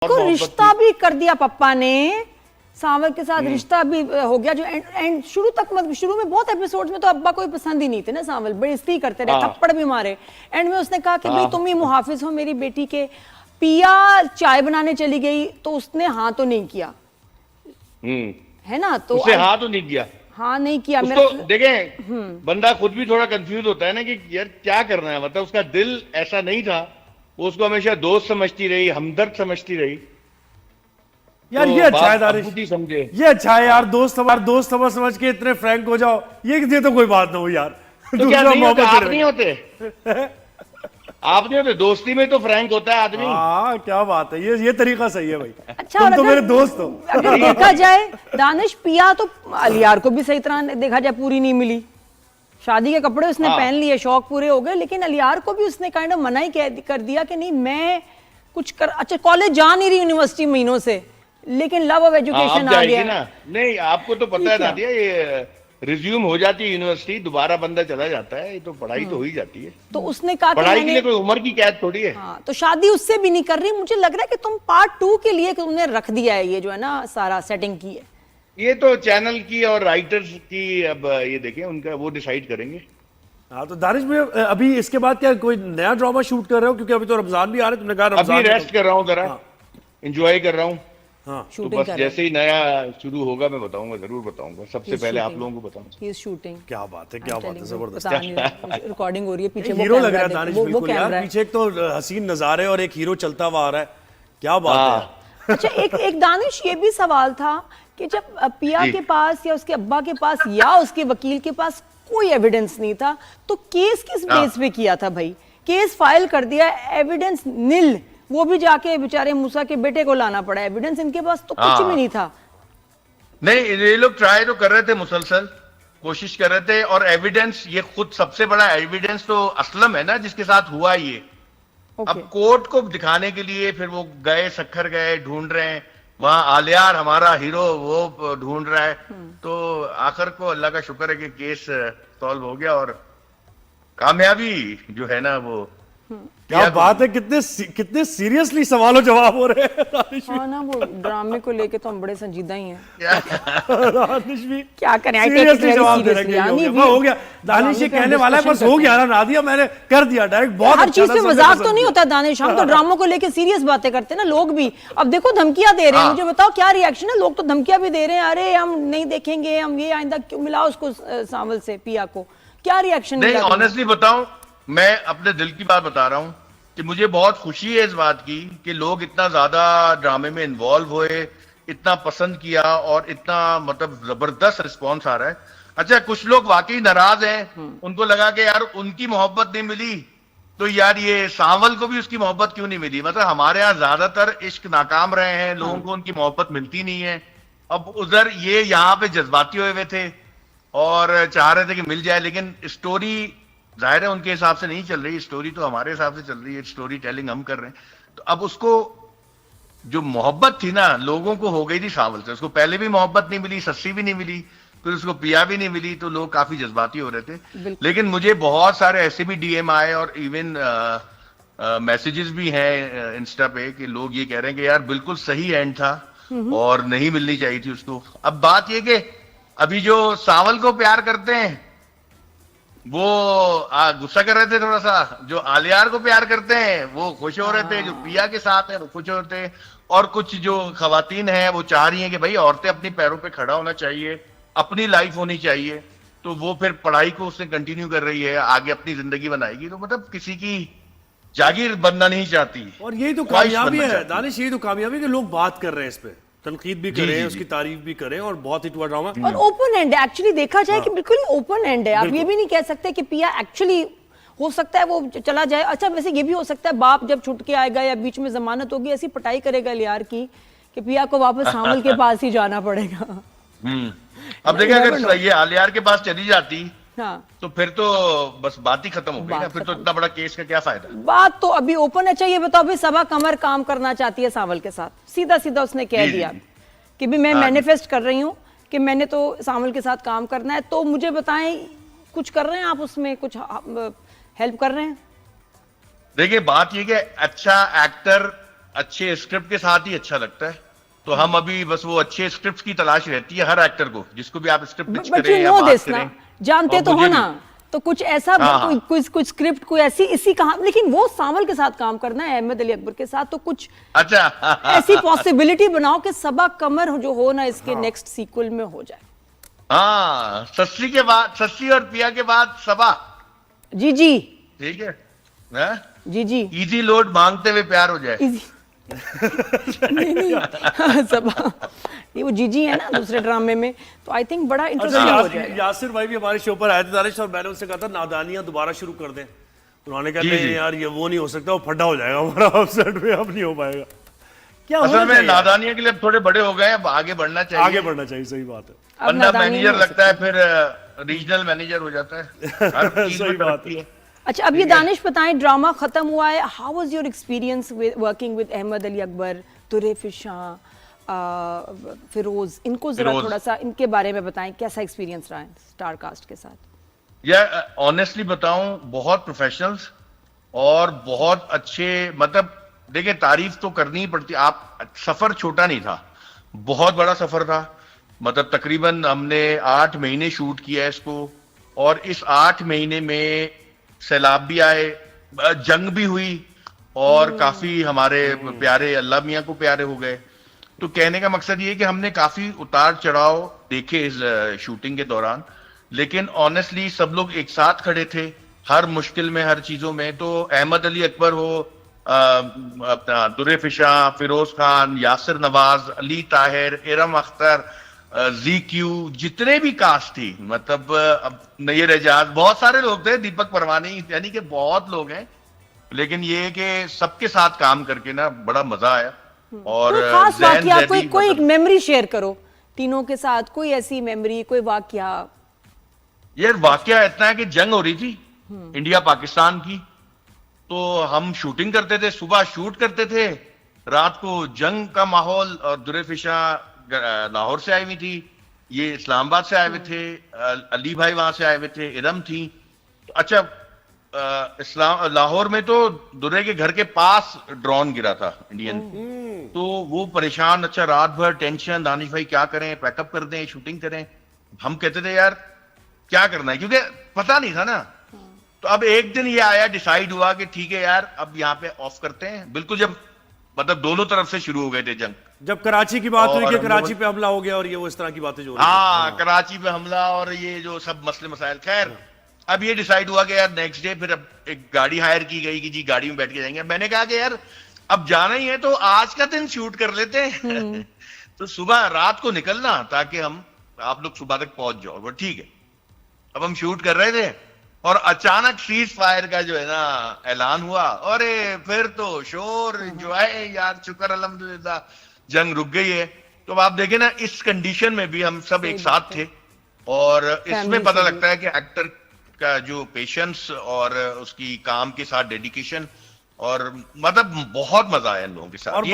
को रिश्ता भी कर दिया पप्पा ने, सांवल के साथ रिश्ता भी हो गया जो एंड शुरू तक, मतलब शुरू में बहुत एपिसोड्स में तो अब्बा कोई पसंद ही नहीं थे ना, सांवल बेइज्जती करते रहे, थप्पड़ भी मारे। एंड में उसने कहा कि भाई तुम ही मुहाफिज हो मेरी बेटी के। पिया चाय बनाने चली गई तो उसने हाँ तो नहीं किया, है ना, तो उसे हाँ तो नहीं किया, हाँ नहीं किया। उसको देखें, बंदा खुद भी थोड़ा कंफ्यूज होता है ना कि यार क्या करना है, मतलब उसका दिल ऐसा नहीं था, वो उसको हमेशा दोस्त समझती रही, हमदर्द समझती रही यार। तो ये अच्छा है दानिश, समझे, ये अच्छा है यार, दोस्त समझ के इतने फ्रैंक हो जाओ, ये तो कोई बात ना हो यार। तो क्या नहीं होते, आप नहीं होते आप नहीं होते, दोस्ती में तो फ्रैंक होता है आदमी। हाँ क्या बात है, ये तरीका सही है भाई। अच्छा, तुम तो मेरे दोस्त हो। अगर देखा जाए दानिश, पिया तो अलियार को भी सही तरह देखा जाए पूरी नहीं मिली, शादी के कपड़े उसने पहन लिए, शौक पूरे हो गए, लेकिन अलियार को भी उसने काइंड ऑफ मना ही कर दिया कि नहीं मैं कुछ कर, अच्छा कॉलेज जा नहीं रही यूनिवर्सिटी महीनों से, लेकिन लव ऑफ एजुकेशन आ गया ना। नहीं आपको तो पता है नादिया, ये रिज्यूम हो जाती है यूनिवर्सिटी, दोबारा बंदा चला जाता है, ये तो पढ़ाई तो हो ही जाती है। तो उसने कहा पढ़ाई के लिए कोई उम्र की कैद थोड़ी है। हाँ, तो शादी उससे भी नहीं कर रही। मुझे लग रहा है कि तुम पार्ट 2 के लिए तुमने रख दिया है, ये जो है ना सारा सेटिंग की है, ये तो चैनल की और राइटर्स की, अब ये देखें उनका, वो डिसाइड करेंगे। हाँ तो दानिश में अभी इसके बाद क्या कोई नया ड्रामा शूट कर रहे हो, क्योंकि अभी तो रमजान भी आ रहा है, तुमने कहा रमजान अभी रेस्ट कर रहा हूँ जरा, एंजॉय कर रहा हूँ। हाँ तो बस जैसे ही नया शुरू होगा मैं बताऊंगा, जरूर बताऊंगा, सबसे पहले आप लोगों को बताऊंगा। शूटिंग। क्या बात है, क्या बात है, जबरदस्त। रिकॉर्डिंग हो रही है पीछे, हीरो लग रहा है दानिश बिल्कुल यार, पीछे एक तो हसीन नजारे और एक हीरो चलता हुआ आ रहा है, क्या बात है। अच्छा, एक दानिश ये भी सवाल था कि जब पिया के पास या उसके अब्बा के पास या उसके वकील के पास कोई एविडेंस नहीं था, तो केस किस बेस पे किया था भाई? केस फाइल कर दिया, एविडेंस नील, वो भी जाके बेचारे मूसा के बेटे को लाना पड़ा, एविडेंस इनके पास तो कुछ भी नहीं था। नहीं, ये लोग ट्राई तो कर रहे थे, मुसलसल कोशिश कर रहे थे, और एविडेंस, ये खुद सबसे बड़ा एविडेंस तो असलम है ना, जिसके साथ हुआ ये। अब कोर्ट को दिखाने के लिए फिर वो गए, सखर गए, ढूंढ रहे हैं वहां, आलियार हमारा हीरो वो ढूंढ रहा है, तो आखिर को अल्लाह का शुक्र है कि केस सॉल्व हो गया और कामयाबी जो है ना वो। क्या बात है, कितने सीरियसली सवालों जवाब हो रहे हैं। हाँ ना, वो ड्रामे को लेके तो हम बड़े संजीदा ही हैं। दानिश भी क्या करें, सीरियसली जवाब दे रहे हैं, हो गया दानिश, ये कहने वाला है बस हो गया ना नादिया, मैंने कर दिया डायरेक्ट। बहुत हर चीज पे मजाक तो नहीं होता दानिश, हम तो ड्रामों को लेके सीरियस बातें करते हैं ना, लोग भी। अब देखो धमकियां दे रहे हैं, मुझे बताओ क्या रिएक्शन है? लोग तो धमकियां भी दे रहे हैं, अरे हम नहीं देखेंगे, हम ये आइंदा क्यों मिला उसको सांवल से पिया को, क्या रिएक्शन? नहीं, ऑनेस्टली बताऊं, मैं अपने दिल की बात बता रहा हूं कि मुझे बहुत खुशी है इस बात की कि लोग इतना ज्यादा ड्रामे में इन्वॉल्व हुए, इतना पसंद किया और इतना मतलब जबरदस्त रिस्पॉन्स आ रहा है। अच्छा, कुछ लोग वाकई नाराज हैं, उनको लगा कि यार उनकी मोहब्बत नहीं मिली तो यार ये सांवल को भी उसकी मोहब्बत क्यों नहीं मिली। मतलब हमारे यहाँ ज्यादातर इश्क नाकाम रहे हैं, लोगों को उनकी मोहब्बत मिलती नहीं है। अब उधर ये यहाँ पे जज्बाती हुए थे और चाह रहे थे कि मिल जाए, लेकिन स्टोरी जाहिर है उनके हिसाब से नहीं चल रही, स्टोरी तो हमारे हिसाब से चल रही है, स्टोरी टेलिंग हम कर रहे हैं। तो अब उसको जो मोहब्बत थी ना लोगों को हो गई थी सांवल से, उसको पहले भी मोहब्बत नहीं मिली, सस्सी भी नहीं मिली, फिर उसको पिया भी नहीं मिली, तो लोग काफी जज्बाती हो रहे थे। लेकिन मुझे बहुत सारे ऐसे भी डीएम आए और इवन मैसेजेस भी हैं इंस्टा पे कि लोग ये कह रहे हैं कि यार बिल्कुल सही एंड था और नहीं मिलनी चाहिए थी उसको। अब बात ये कि अभी जो सांवल को प्यार करते हैं वो गुस्सा कर रहे थे थोड़ा सा, जो आलियार को प्यार करते हैं वो खुश हो रहे थे, जो पिया के साथ है वो खुश हो रहे थे, और कुछ जो खवातीन हैं वो चाह रही हैं कि भाई औरतें अपनी पैरों पे खड़ा होना चाहिए, अपनी लाइफ होनी चाहिए, तो वो फिर पढ़ाई को उसने कंटिन्यू कर रही है, आगे अपनी जिंदगी बनाएगी। तो मतलब किसी की जागीर बनना नहीं चाहती, और यही तो कामयाबी है दानिश, यही तो कामयाबी कि लोग बात कर रहे हैं इस पे, तनकीद भी करें, उसकी तारीफ भी करें, और बहुत हिट हुआ ड्रामा। और ओपन एंड है, एक्चुअली देखा जाए कि बिल्कुल ओपन एंड है। आप ये भी नहीं कह सकते कि पिया एक्चुअली, हो सकता है वो चला जाए। अच्छा, वैसे ये भी हो सकता है बाप जब छुट के आएगा या बीच में जमानत होगी, ऐसी पटाई करेगा लियार की कि पिया को वापस सांवल के पास ही जाना पड़ेगा। अब देखिए अगर ये आलियार के पास चली जाती हाँ, तो फिर तो बस बात ही खत्म हो गई ना, फिर तो इतना बड़ा केस का क्या फायदा। बात तो अभी ओपन है। चाहिए बताओ भाई, सबा कमर काम करना चाहती है सांवल के साथ, सीधा सीधा उसने कह दिया कि भी मैं मैनिफेस्ट कर रही हूँ कि मैंने तो सांवल के साथ काम करना है। तो मुझे बताएं, कुछ कर रहे हैं आप उसमें, कुछ हेल्प कर रहे हैं? देखिए बात ये कि अच्छा एक्टर अच्छे स्क्रिप्ट के साथ ही अच्छा लगता है। तो हम अभी बस वो अच्छे स्क्रिप्ट की तलाश रहती है हर एक्टर को, जिसको भी आप स्क्रिप्ट पिच बट करें यू या नो बात दिस ना, करें। जानते और तो हो मुझे ना, तो कुछ ऐसा हाँ। कुछ स्क्रिप्ट कोई ऐसी इसी कहानी, लेकिन वो सांवल के साथ काम करना है, अहमद अली अकबर के साथ, तो कुछ अच्छा ऐसी पॉसिबिलिटी बनाओ कि सबा कमर जो हो ना इसके नेक्स्ट सीक्वल में हो जाए। हाँ, सस्सी और पिया के बाद सबा। जी जी ठीक है ना? जी जी इजी लोड मांगते हुए प्यार हो जाए। इजी नहीं नहीं सबा नहीं, वो जीजी है ना दूसरे ड्रामे में, तो आई थिंक बड़ा इंटरेस्टिंग हो जाएगा। यासिर भाई भी हमारे शो पर आए थे दानिश, और मैंने उनसे कहा था नादानियां दोबारा शुरू कर दें। उन्होंने कहा जी, नहीं जी। यार ये वो नहीं हो सकता, वो फड्डा हो जाएगा हमारा ऑफसेट में, अब नहीं हो पाएगा। क्या असल होना में चाहिए? नादानियों के लिए अब थोड़े बड़े हो गए हैं, अब आगे बढ़ना चाहिए। आगे बढ़ना चाहिए, सही बात है। अब वरना नादानी मैनेजर नहीं हो लगता है, फिर रीजनल मैनेजर हो जाता है। हर चीज में सही बात तरक्की है। अच्छा, अब ये दानिश बताएं, ड्रामा खत्म हुआ है, how was your experience working with Ahmed Ali Akbar, Turefishan, Firoz, इनको जरा फिरोज। थोड़ा सा इनके बारे में बताएं, कैसा एक्सपीरियंस रहा है स्टार कास्ट के साथ? या ऑनेस्टली बताऊं, बहुत प्रोफेशनल्स और बहुत अच्छे, मतलब देखिए तारीफ तो करनी ही पड़ती। आप सफर छोटा नहीं था, बहुत बड़ा सफर था। मतलब तकरीबन हमने 8 महीने शूट किया है इसको, और इस 8 महीने में सैलाब भी आए, जंग भी हुई, और काफी हमारे प्यारे अल्लाह मियां को प्यारे हो गए। तो कहने का मकसद ये है कि हमने काफी उतार चढ़ाव देखे इस शूटिंग के दौरान, लेकिन ऑनेस्टली सब लोग एक साथ खड़े थे हर मुश्किल में, हर चीजों में। तो अहमद अली अकबर हो, अपना दुरे फिशा, फिरोज खान, यासिर नवाज, अली ताहिर, इरम अख्तर, ZQ, जितने भी कास्ट थी, मतलब अब नैयर एजाज, बहुत सारे लोग थे, दीपक परवानी, यानी कि बहुत लोग हैं। लेकिन ये है कि सबके साथ काम करके ना बड़ा मजा आया। और कोई खास जैन वाकया, जैदी, कोई मतलब- मेमोरी शेयर करो तीनों के साथ, कोई ऐसी मेमोरी, कोई वाकया। यार वाकया इतना है कि जंग हो रही थी इंडिया पाकिस्तान की, तो हम शूटिंग करते थे, सुबह शूट करते थे, रात को जंग का माहौल। और दुरे फिशा लाहौर से आई हुई थी, ये इस्लामाबाद से आए हुए थे, अली भाई वहां से आए हुए थे, इरम थी। तो अच्छा, लाहौर में तो दुरे के घर के पास ड्रोन गिरा था इंडियन, तो वो परेशान। अच्छा, रात भर टेंशन, दानिश भाई क्या करें, पैकअप कर दें, शूटिंग करें। हम कहते थे यार क्या करना है, क्योंकि पता नहीं था ना। तो अब एक दिन ये आया, डिसाइड हुआ कि ठीक है यार अब यहाँ पे ऑफ करते हैं, बिल्कुल जब मतलब दोनों तरफ से शुरू हो गए थे जंग। जब कराची की बात हुई और कि हम कराची लोग- पे हमला हो गया, और ये वो इस तरह की बातें जो हो रही थी। हाँ, कराची पे हमला और ये जो सब मसले मसाइल, खैर अब ये डिसाइड हुआ कि यार नेक्स्ट डे फिर अब एक गाड़ी हायर की गई कि जी गाड़ी में बैठ के जाएंगे। मैंने कहा कि यार अब जाना ही है तो आज का दिन शूट कर लेते हैं। तो सुबह रात को निकलना, ताकि हम आप लोग सुबह तक पहुंच जाओ। वो ठीक है, अब हम शूट कर रहे थे और अचानक सीज फायर का जो है ना ऐलान हुआ, और फिर तो शोर, एंजॉय, यार शुक्र अल्हम्दुलिल्लाह जंग रुक गई है। तो अब आप देखें ना, इस कंडीशन में भी हम सब एक साथ थे, और इसमें पता लगता है कि एक्टर का जो पेशेंस और उसकी काम के साथ डेडिकेशन, और मतलब बहुत मजा आया इन लोगों के साथ। और ये